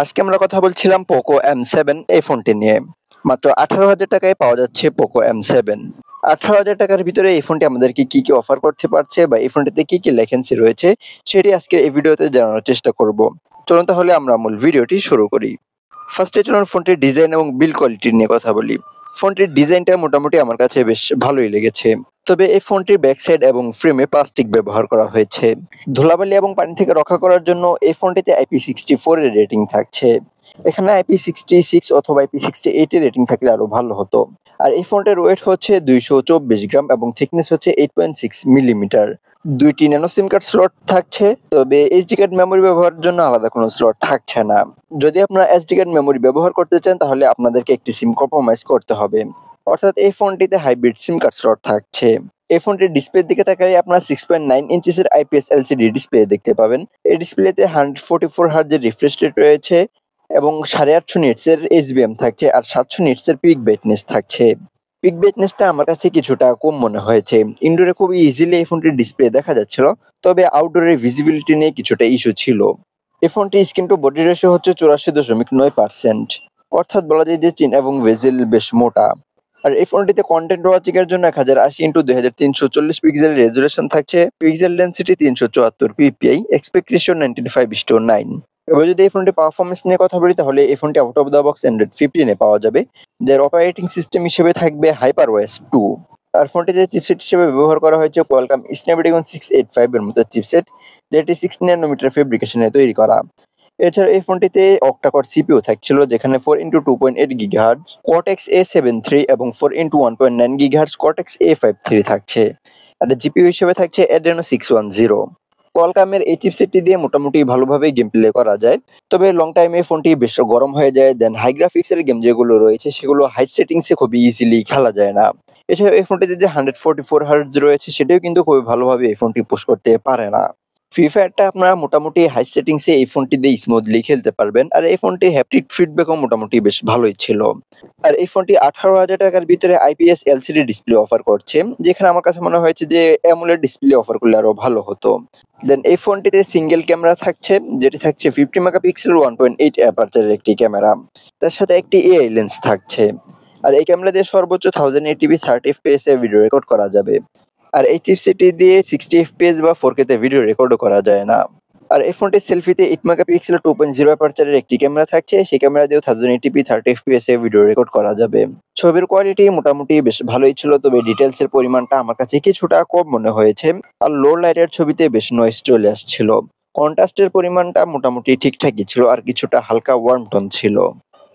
আজকে আমরা কথা বলছিলাম পোকো M7 এই ফোনটি নিয়ে। মাত্র 18,000 টাকায় পাওয়া যাচ্ছে পোকো M7। 18,000 টাকার ভিতরে এই ফোনটি আমাদেরকে কি অফার করতে পারছে বা এই ফোনটিতে কি লেখেন্সি রয়েছে সেটি আজকের এই ভিডিওতে জানানোর চেষ্টা করব। চলুন তাহলে আমরা মূল ভিডিওটি শুরু করি। ফার্স্টে চলুন ফোনটির ডিজাইন এবং বিল্ড কোয়ালিটি নিয়ে কথা বলি। ফোনটির ডিজাইনটা মোটামুটি আমার কাছে বেশ ভালোই লেগেছে। তবে এই ফোনটির ব্যাক সাইড এবং ফ্রেমে প্লাস্টিক ব্যবহার করা হয়েছে। ধুলাবালি এবং পানি থেকে রক্ষা করার জন্য এই ফোনটিতে IP64 এর রেটিং থাকছে। এখানে IP66 অথবা IP68 এর রেটিং থাকলে আরো ভালো হতো। আর এই ফোনটার ওয়েট হচ্ছে 224 গ্রাম এবং থিকনেস হচ্ছে 8.6 মিলিমিটার। দুইটি ন্যানো সিম কার্ড স্লট থাকছে, তবে এইচডি কার্ড মেমোরি ব্যবহারের জন্য আলাদা কোনো স্লট থাকছে না। যদি আপনারা এসডি কার্ড মেমোরি ব্যবহার করতে চান তাহলে আপনাদেরকে একটি সিম কম্প্রোমাইজ করতে হবে। অর্থাৎ এই ফোনটিতে হাইব্রিড সিম কার্ড স্লট থাকছে। এই ফোনটির ডিসপ্লের দিকে তাকালে আপনারা 6.9 ইঞ্চিসের IPS LCD ডিসপ্লে দেখতে পাবেন। এই ডিসপ্লেতে 144 হার্টজের রিফ্রেশ রেট রয়েছে এবং 850 নিটসের HBM থাকছে আর 700 নিটসের পিক ব্রাইটনেস থাকছে। পিক ব্রাইটনেসটা আমার কাছে কিছুটা কম মনে হয়েছে। ইনডোরে খুব ইজিলি এই ফোনটির ডিসপ্লে দেখা যাচ্ছিল, তবে আউটডোরের ভিজিবিলিটি নিয়ে কিছুটা ইস্যু ছিল। এই ফোনটির স্ক্রিন টু বডি রেশিও হচ্ছে 84.9%। অর্থাৎ বলা যায় যে চিন এবং ভেজেল বেশ মোটা। আর এই ফোনটিতে কন্টেন্ট ওয়াচিং এর জন্য 1080x2340 পিক্সেলের রেজোলিউশন থাকছে, pixel density 374 ppi, expect ratio 95:9। এবার যদি এই ফোনটির পারফরমেন্স নিয়ে কথা বলি তাহলে এই ফোনটি out of the box Android 15 এ পাওয়া যাবে, যার অপারেটিং সিস্টেম হিসেবে থাকবে HyperOS 2। আর ফোনটিতে চিপসেট হিসেবে ব্যবহার করা হয়েছে Qualcomm Snapdragon 685 এর মতো চিপসেট, যেটি 6 ন্যানোমিটার ফেব্রিকেশনে তৈরি করা। এছাড়া এই ফোনটিতে অক্টা-কোর CPU থাকছিল, যেখানে 4x2.8 GHz Cortex A73 এবং 4x1.9 GHz Cortex A53 থাকছে। আর জিপিইউ হিসেবে থাকছে Adreno 610। Qualcomm-এর এই চিপসেটটি দিয়ে মোটামুটি ভালোভাবেই গেম প্লে করা যায়, তবে লং টাইমে ফোনটি বেশ গরম হয়ে যায়। দেন হাই গ্রাফিক্সের গেম যেগুলো রয়েছে সেগুলো হাই সেটিংসে খুবই ইজিলি খেলা যায় না। এছাড়া এই ফোনটিতে যে 144 হার্টজ রয়েছে সেটাও কিন্তু খুবই ভালোভাবে এই ফোনটি পুশ করতে পারে না। ফ্রি ফায়ারটা আপনারা মোটামুটি হাই সেটিংসে এই ফোনটি দিয়ে স্মুথলি খেলতে পারবেন। আর এই ফোনটির হ্যাপটিক ফিডব্যাকও মোটামুটি বেশ ভালোই ছিল। আর এই ফোনটি 18,000 টাকার ভিতরে IPS LCD ডিসপ্লে অফার করছে, যেখানে আমার কাছে মনে হয়েছে যে AMOLED ডিসপ্লে অফার করলে আরো ভালো হতো। দেন এই ফোনটিতে সিঙ্গেল ক্যামেরা থাকছে, যেটি থাকছে 50 মেগাপিক্সেল 1.8 অ্যাপারচারের একটি ক্যামেরা। তার সাথে একটি AI লেন্স থাকছে। আর এই ক্যামেরা দিয়ে সর্বোচ্চ 1080p 30 fps এ ভিডিও রেকর্ড করা যাবে। আর এই চিপসেটটি দিয়ে 60 fps বা 4K তে ভিডিও রেকর্ডও করা যায় না। আর এই ফোনটির সেলফিতে 8 মেগাপিক্সেল 2.0 অ্যাপারচারের একটি ক্যামেরা থাকছে, সেই ক্যামেরা দিয়েও 1080p 30 fps এ ভিডিও রেকর্ড করা যাবে। ছবির কোয়ালিটি মোটামুটি বেশ ভালোই ছিল, তবে ডিটেলস এর পরিমাণটা আমার কাছে কিছুটা কম মনে হয়েছে। আর লো লাইটের ছবিতে বেশ নয়েজ চলে আসছিল। কন্ট্রাস্টের পরিমাণটা মোটামুটি ঠিকঠাকই ছিল আর কিছুটা হালকা ওয়ার্ম টোন ছিল।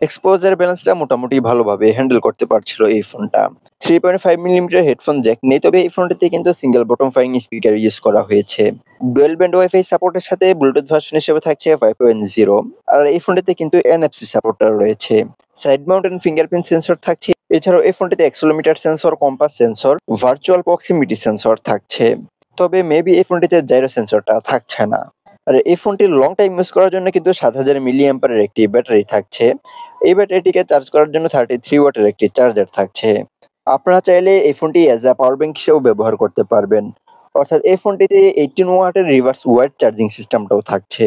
এক্সপোজার ব্যালেন্সটা মোটামুটি ভালোভাবে হ্যান্ডেল করতে পারছিল এই ফোনটা। 3.5 মিলিমিটার হেডফোন জ্যাক নেই, তবে এই ফোনটিতে কিন্তু সিঙ্গেল বটম ফাইং স্পিকার ইউজ করা হয়েছে। ডুয়েল ব্যান্ড ওয়াইফাই সাপোর্টের সাথে ব্লুটুথ ভার্সন হিসেবে থাকছে 5.0। আর এই ফোনটিতে কিন্তু NFC সাপোর্টার রয়েছে। সাইড মাউন্টেন ফিঙ্গারপ্রিন্ট সেন্সর থাকছে। এছাড়াও এই ফোনটিতে accelerometer sensor, compass sensor, virtual proximity sensor থাকছে। তবে মেবি এই ফোনটিতে জাইরো সেন্সরটা থাকছে না। আর এই ফোনটি লং টাইম ইউজ করার জন্য কিন্তু 7000 মিলিঅ্যাম্পারের একটি ব্যাটারি থাকছে। এই ব্যাটারিটিকে চার্জ করার জন্য 33 ওয়াটের একটি চার্জার থাকছে। আপনারা চাইলে এই ফোনটি অ্যাজ আ পাওয়ার ব্যাংক হিসেবেও ব্যবহার করতে পারবেন। অর্থাৎ এই ফোনটিতে 18 ওয়াটের রিভার্স ওয়াইড চার্জিং সিস্টেমটাও থাকছে।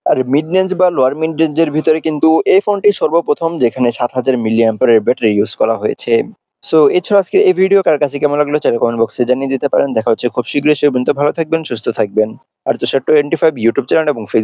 আর মিড রেঞ্জ বা লোয়ার মিড রেঞ্জের ভিতরে কিন্তু এই ফোনটি সর্বপ্রথম, যেখানে 7000 মিলিঅ্যাম্পারের ব্যাটারি ইউজ করা হয়েছে। সো এছাড়া আজকের এই ভিডিও কার কাছে কেমন লাগলো চাইলে কমেন্ট বক্সে জানিয়ে দিতে পারেন। দেখা হচ্ছে খুব শীঘ্রই। সে পর্যন্ত ভালো থাকবেন, সুস্থ থাকবেন। আর তুষার 25 ইউটিউব চ্যানেল এবং ফেসবুক